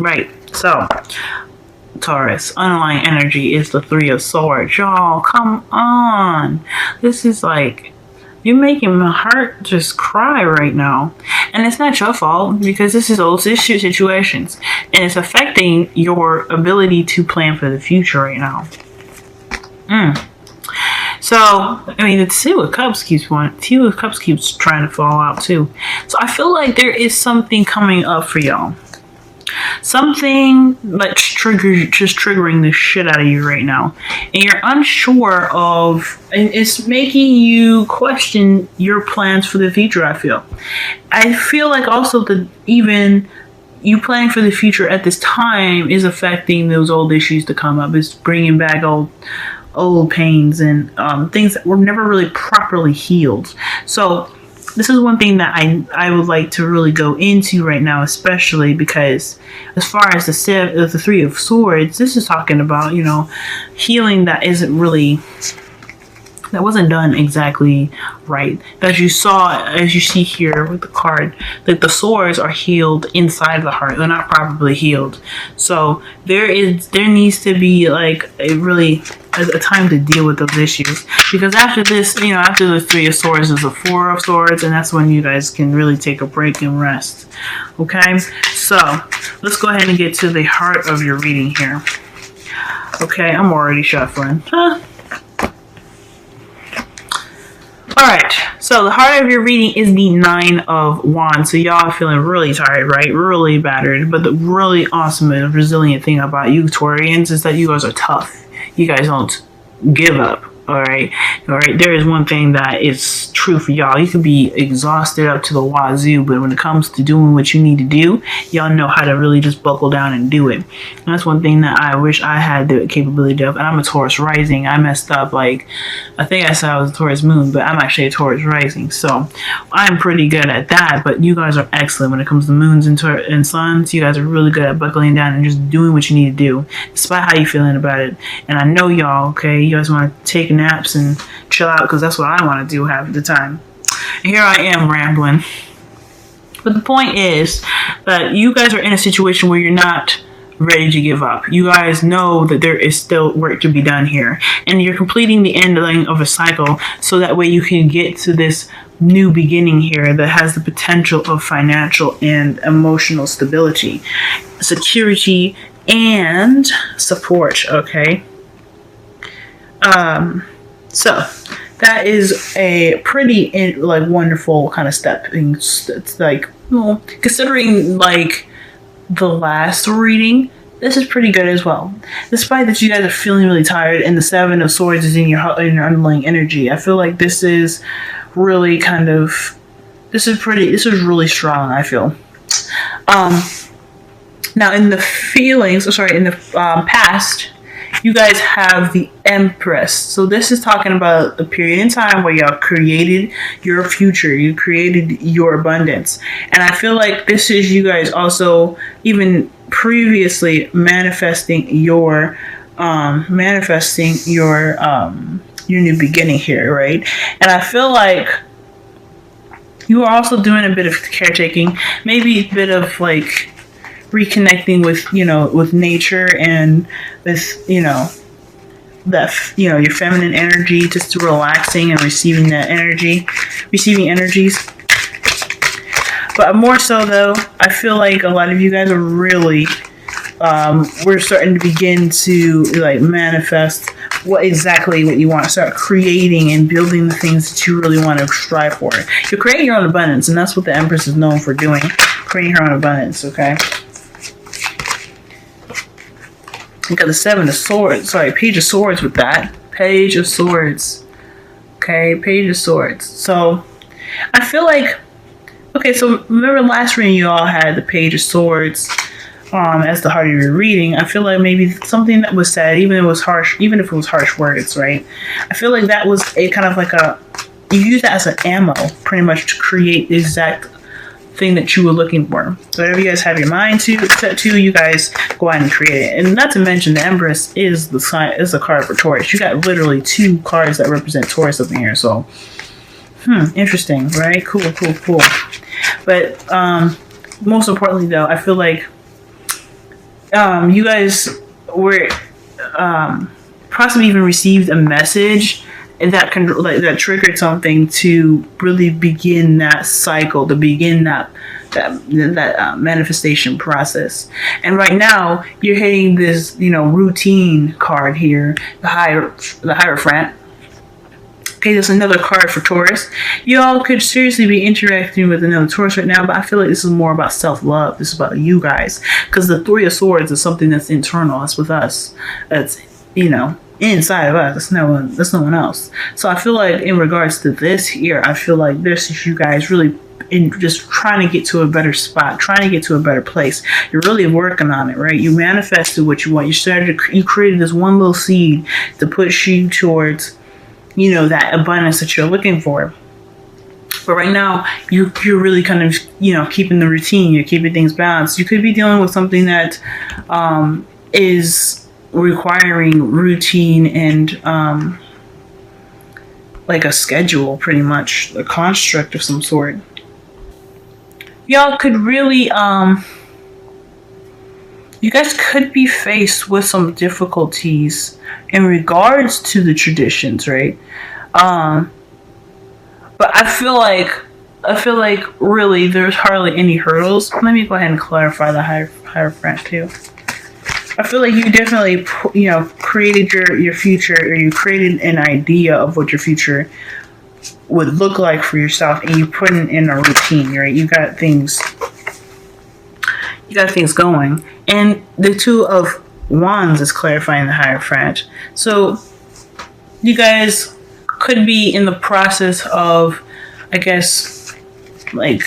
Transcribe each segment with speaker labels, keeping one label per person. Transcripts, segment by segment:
Speaker 1: Right. So, Taurus, underlying energy is the Three of Swords. Y'all, come on. This is like, you're making my heart just cry right now. And it's not your fault, because this is old issue situations. And it's affecting your ability to plan for the future right now. So, I mean, the Two of Cups keeps trying to fall out too. So I feel like there is something coming up for y'all. Something that's triggering the shit out of you right now, and you're unsure of, and it's making you question your plans for the future. I feel like also that even you planning for the future at this time is affecting those old issues to come up. It's bringing back old pains and things that were never really properly healed. So this is one thing that I would like to really go into right now, especially because as far as the Three of Swords, this is talking about, healing that wasn't done exactly right. As you see here with the card, that the swords are healed inside the heart. They're not properly healed. So there needs to be like a time to deal with those issues, because after this, after the Three of Swords is the Four of Swords, and that's when you guys can really take a break and rest. Okay, so let's go ahead and get to the heart of your reading here. Okay, I'm already shuffling. Alright, so the heart of your reading is the Nine of Wands. So y'all are feeling really tired, right? Really battered. But the really awesome and resilient thing about you, Taurians, is that you guys are tough. You guys don't give up. Alright? There is one thing that is true for y'all. You can be exhausted up to the wazoo, but when it comes to doing what you need to do, y'all know how to really just buckle down and do it. And that's one thing that I wish I had the capability of. And I'm a Taurus rising. I messed up. I think I said I was a Taurus moon, but I'm actually a Taurus rising. So I'm pretty good at that. But you guys are excellent when it comes to moons and suns. You guys are really good at buckling down and just doing what you need to do, despite how you're feeling about it. And I know y'all, okay, you guys want to take naps and chill out, because that's what I want to do half the time. And here I am rambling. But the point is that you guys are in a situation where you're not ready to give up. You guys know that there is still work to be done here, and you're completing the ending of a cycle, so that way you can get to this new beginning here that has the potential of financial and emotional stability, security, and support. Okay. So that is a pretty wonderful kind of step. It's considering the last reading, this is pretty good as well. Despite that you guys are feeling really tired and the Seven of Swords is in your underlying energy, I feel like this is really this is really strong, I feel. Now in the past, you guys have the Empress. So this is talking about the period in time where y'all created your future. You created your abundance. And I feel like this is you guys also even previously manifesting your new beginning here, right? And I feel like you are also doing a bit of caretaking, maybe a bit of reconnecting with nature and with your feminine energy, just relaxing and receiving energies. But more so though, I feel like a lot of you guys are really we're starting to begin to manifest what you want to start creating and building the things that you really want to strive for. You're creating your own abundance, and that's what the Empress is known for doing, creating her own abundance. Okay. You got the Page of Swords with that. Page of Swords. Okay, Page of Swords. So, I feel like, so remember last reading you all had the Page of Swords as the heart of your reading. I feel like maybe something that was said, even if it was harsh words, right? I feel like that was a kind of you use that as an ammo, pretty much, to create the exact thing that you were looking for. So whatever you guys have your mind to, you guys go out and create it. And not to mention, the Empress is the card for Taurus. You got literally 2 cards that represent Taurus up in here. So, interesting, right? Cool. But most importantly, though, I feel like you guys were possibly even received a message that that triggered something to really begin that cycle, to begin that manifestation process. And right now you're hitting this, routine card here, the Hierophant. Okay, there's another card for Taurus. Y'all could seriously be interacting with another Taurus right now, but I feel like this is more about self-love. This is about you guys. Because the Three of Swords is something that's internal. It's with us. That's, inside of us. That's no one else. So I feel like in regards to this here, I feel like this is you guys really just trying to get to a better spot, trying to get to a better place. You're really working on it, right? You manifested what you want. You created this one little seed to push you towards that abundance that you're looking for. But right now, you're really kind of, keeping the routine. You're keeping things balanced. You could be dealing with something that is requiring routine and like a schedule, pretty much, a construct of some sort. Y'all could really, you guys could be faced with some difficulties in regards to the traditions, right? But I feel like really there's hardly any hurdles. Let me go ahead and clarify the Hierophant too. I feel like you definitely, created your future, or you created an idea of what your future would look like for yourself, and you put it in a routine, right? You got things going. And the Two of Wands is clarifying the Hierophant. So you guys could be in the process of, I guess, like,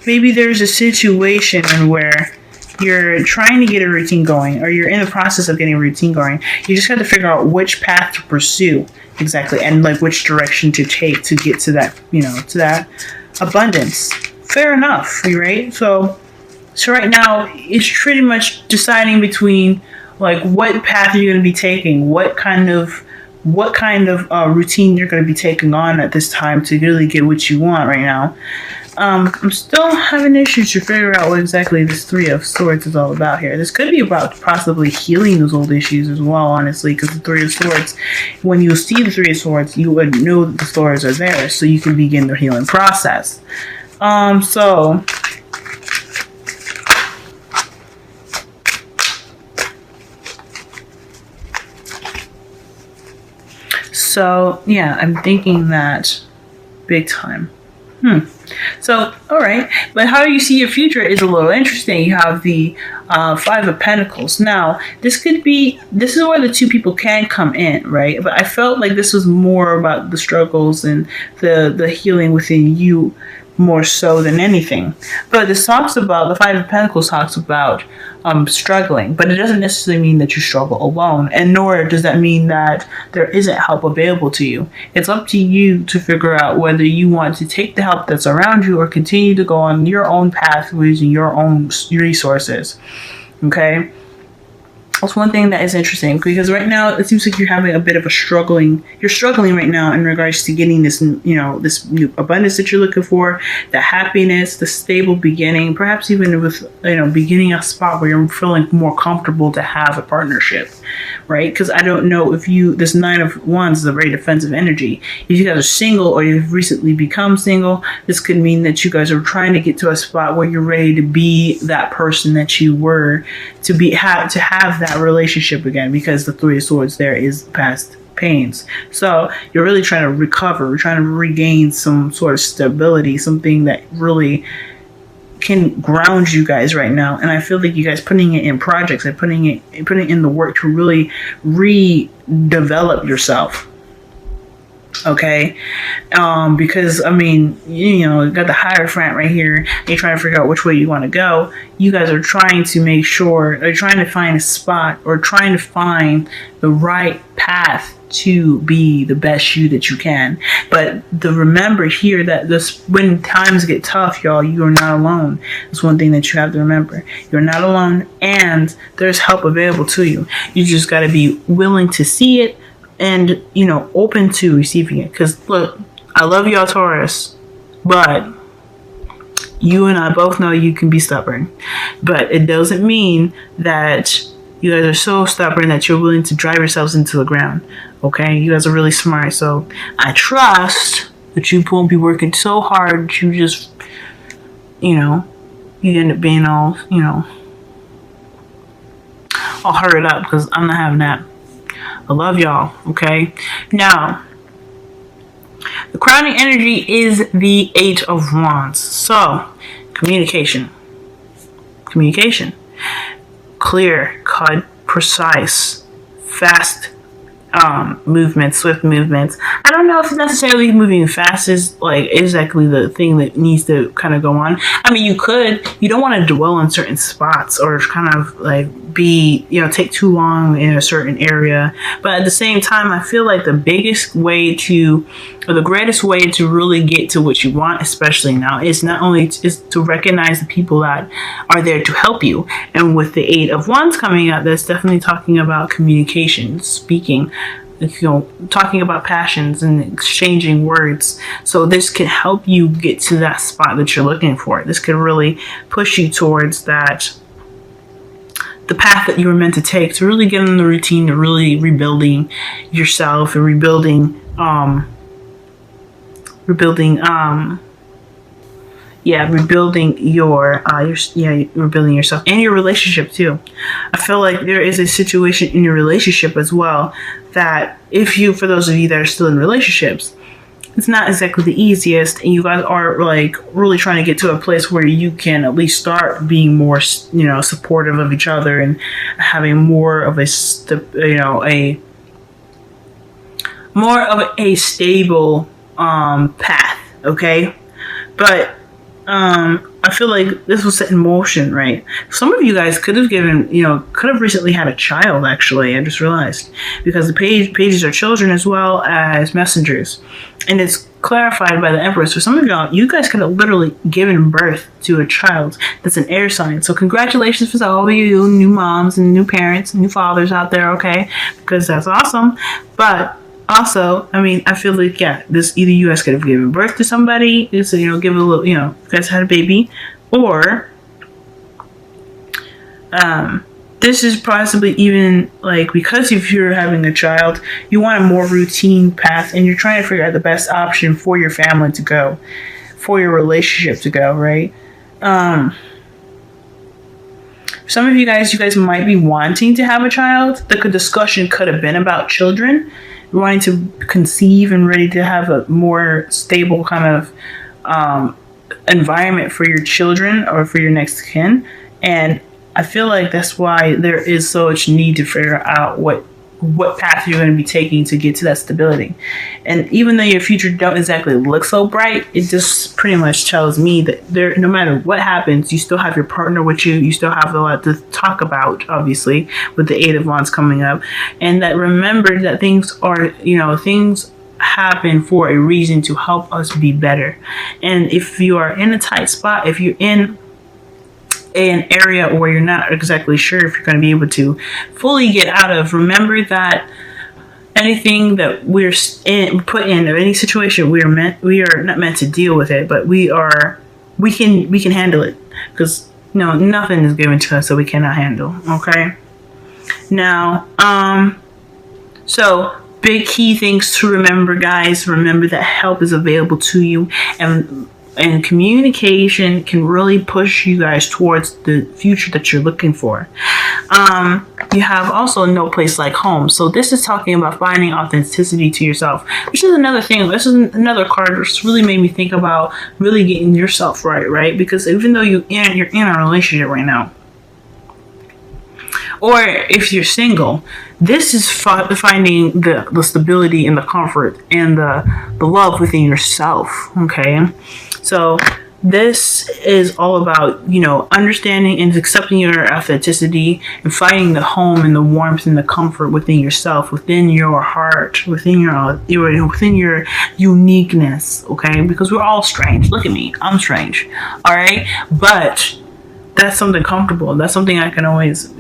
Speaker 1: maybe there's a situation where you're trying to get a routine going, or you're in the process of getting a routine going. You just have to figure out which path to pursue exactly, and like which direction to take to get to that, to that abundance. Fair enough, right? So right now it's pretty much deciding between like what path you're going to be taking, what kind of routine you're going to be taking on at this time to really get what you want right now. I'm still having issues to figure out what exactly this Three of Swords is all about here. This could be about possibly healing those old issues as well, honestly, because the Three of Swords, when you see the Three of Swords, you would know that the swords are there, so you can begin the healing process. So yeah, I'm thinking that big time. So, all right. But how you see your future is a little interesting. You have the Five of Pentacles. Now, this is where the two people can come in, right? But I felt like this was more about the struggles and the healing within you more so than anything. But this talks about, the Five of Pentacles talks about struggling, but it doesn't necessarily mean that you struggle alone, and nor does that mean that there isn't help available to you. It's up to you to figure out whether you want to take the help that's around you or continue to go on your own pathways and your own resources. Okay? That's one thing that is interesting, because right now it seems like you're having a bit of a struggling. You're struggling right now in regards to getting this, this new abundance that you're looking for, the happiness, the stable beginning, perhaps even with, beginning a spot where you're feeling more comfortable to have a partnership, right? Because I don't know if this Nine of Wands is a very defensive energy. If you guys are single or you've recently become single, this could mean that you guys are trying to get to a spot where you're ready to be that person that you were, to have that relationship again, because the Three of Swords there is past pains. So you're really trying to recover, trying to regain some sort of stability, something that really can ground you guys right now. And I feel like you guys putting it in projects and putting it in the work to really redevelop yourself. Okay, because you got the Hierophant right here. You're trying to figure out which way you want to go. You guys are trying to make sure, or trying to find a spot, or trying to find the right path to be the best you that you can. But remember here that when times get tough, y'all, you are not alone. That's one thing that you have to remember. You're not alone, and there's help available to you. You just got to be willing to see it, and open to receiving it. Because look, I love y'all, Taurus, but You and I both know you can be stubborn, but it doesn't mean that you guys are so stubborn that you're willing to drive yourselves into the ground. Okay, you guys are really smart, so I trust that you won't be working so hard that you just, you end up being all, all hurried up, because I'm not having that. I love y'all. Okay, now the crowning energy is the Eight of Wands. So communication, clear, cut, precise, fast movements, swift movements. I don't know if necessarily moving fast is like exactly the thing that needs to kind of go on. I mean, you don't want to dwell on certain spots or kind of like be, take too long in a certain area. But at the same time, I feel like the greatest way to really get to what you want, especially now, is not only is to recognize the people that are there to help you. And with the Eight of Wands coming up, that's definitely talking about communication, speaking, talking about passions and exchanging words. So this can help you get to that spot that you're looking for. This could really push you towards the path that you were meant to take, to really get in the routine, to really rebuilding yourself and rebuilding rebuilding yourself and your relationship too. I feel like there is a situation in your relationship as well that for those of you that are still in relationships, it's not exactly the easiest, and you guys are like really trying to get to a place where you can at least start being more, supportive of each other and having more of a stable path. Okay, but I feel like this was set in motion, right? Some of you guys could have recently had a child, actually. I just realized, because the pages are children as well as messengers. And it's clarified by the Empress. For some of y'all, you guys could have literally given birth to a child that's an air sign. So congratulations for all of you new moms and new parents and new fathers out there, okay? Because that's awesome. But also, I mean, I feel like, this either you guys could have given birth to somebody, so, give a little, you guys had a baby, or this is possibly even like, because if you're having a child, you want a more routine path, and you're trying to figure out the best option for your family to go, for your relationship to go, right? Some of you guys might be wanting to have a child. The discussion could have been about children, wanting to conceive and ready to have a more stable kind of environment for your children or for your next kin. And I feel like that's why there is so much need to figure out what path you're going to be taking to get to that stability. And even though your future don't exactly look so bright, it just pretty much tells me that no matter what happens, you still have your partner with you. You still have a lot to talk about, obviously, with the Eight of Wands coming up. And that remember that things happen for a reason, to help us be better. And if you are in a tight spot, if you're in an area where you're not exactly sure if you're going to be able to fully get out of, remember that anything that we're put in, or any situation we are not meant to deal with it, but we can handle it, because nothing is given to us that we cannot handle. Okay, now so big key things to remember, guys. Remember that help is available to you, and communication can really push you guys towards the future that you're looking for. You have also no place like home. So this is talking about finding authenticity to yourself, which is another thing. This is another card which really made me think about really getting yourself right? Because even though you're in a relationship right now, or if you're single, this is finding the stability and the comfort and the love within yourself. Okay, so this is all about, understanding and accepting your authenticity and finding the home and the warmth and the comfort within yourself, within your heart, within your uniqueness. Okay, because we're all strange. Look at me, I'm strange. All right, but that's something comfortable. That's something I can always,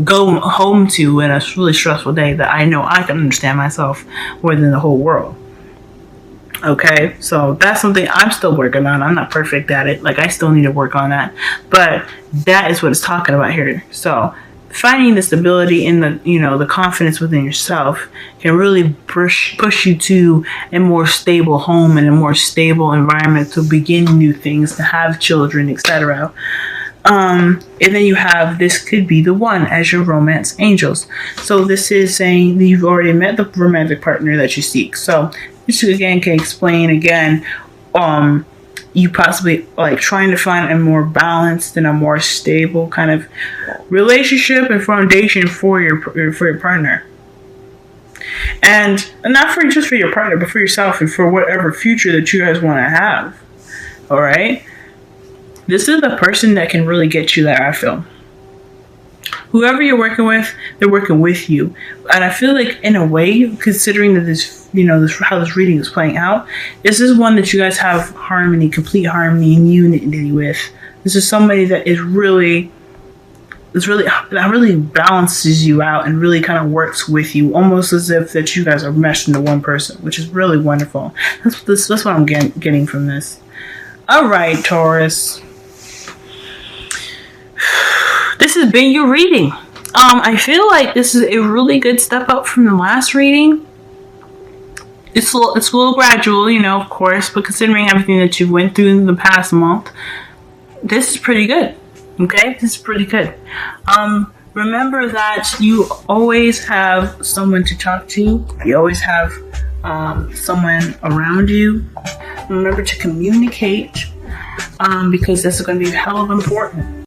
Speaker 1: go home to in a really stressful day, that I know I can understand myself more than the whole world. Okay, so that's something I'm still working on. I'm not perfect at it. Like, I still need to work on that. But that is what it's talking about here. So finding the stability in the, the confidence within yourself can really push you to a more stable home and a more stable environment to begin new things, to have children, etc. And then you have, this could be the one as your romance angels. So this is saying that you've already met the romantic partner that you seek. So this again can explain again, you possibly like trying to find a more balanced and a more stable kind of relationship and foundation for your partner. And not for just for your partner, but for yourself and for whatever future that you guys want to have. All right. This is the person that can really get you there, I feel. Whoever you're working with, they're working with you. And I feel like, in a way, considering that this, how this reading is playing out, this is one that you guys have harmony, complete harmony and unity with. This is somebody that really balances you out and really kind of works with you, almost as if that you guys are meshed into one person, which is really wonderful. That's what I'm getting from this. All right, Taurus. This has been your reading. I feel like this is a really good step up from the last reading. It's a little gradual, of course, but considering everything that you went through in the past month, this is pretty good. Okay, this is pretty good. Remember that you always have someone to talk to. You always have someone around you. Remember to communicate, because this is going to be hell of important.